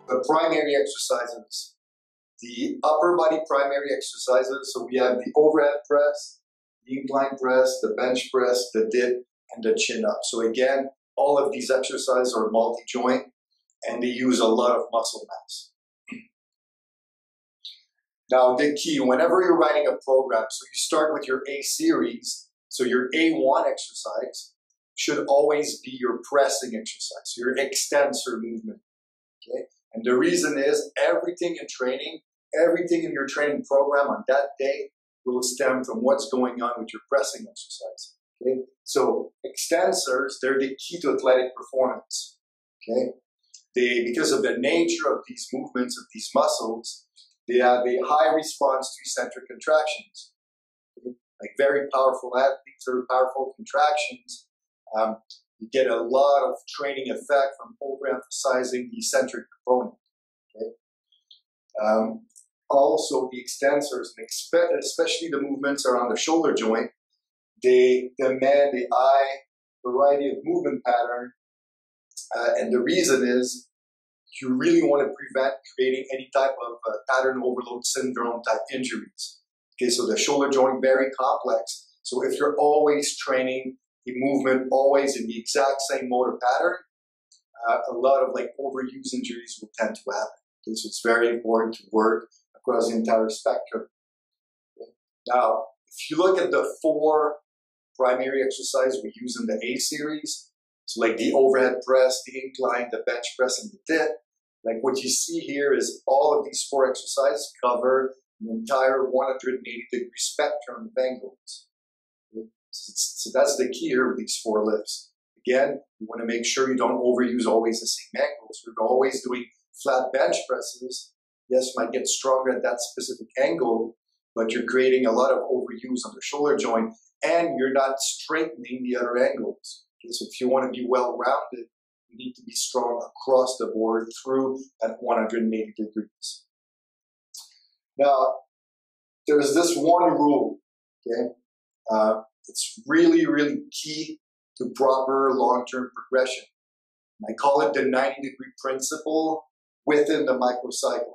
the primary exercises, the upper body primary exercises. So we have the overhead press, the incline press, the bench press, the dip, and the chin up. So again, all of these exercises are multi-joint and they use a lot of muscle mass. Now the key, whenever you're writing a program, so you start with your A series, so your A1 exercise should always be your pressing exercise, your extensor movement, okay? And the reason is everything in training, everything in your training program on that day will stem from what's going on with your pressing exercise, okay? So extensors, they're the key to athletic performance, okay? Because of the nature of these movements, of these muscles, they have a high response to eccentric contractions. Okay? Like very powerful athletes, very powerful contractions. You get a lot of training effect from overemphasizing the eccentric component. Okay? Also, the extensors, especially the movements around the shoulder joint, they demand a high variety of movement pattern. And the reason is you really want to prevent creating any type of pattern overload syndrome type injuries. Okay, so the shoulder joint, very complex. So if you're always training the movement, always in the exact same motor pattern, a lot of like overuse injuries will tend to happen. Okay, so it's very important to work across the entire spectrum. Okay. Now, if you look at the 4 primary exercises we use in the A series, so like the overhead press, the incline, the bench press, and the dip, like what you see here is all of these 4 exercises cover the entire 180-degree spectrum of angles. Okay. So that's the key here with these 4 lifts. Again, you want to make sure you don't overuse always the same angles. We're always doing flat bench presses. Yes, you might get stronger at that specific angle, but you're creating a lot of overuse on the shoulder joint, and you're not straightening the other angles. Okay, so if you want to be well-rounded, you need to be strong across the board through at 180 degrees. Now, there's this one rule, okay? It's really, really key to proper long-term progression. I call it the 90-degree principle within the microcycle.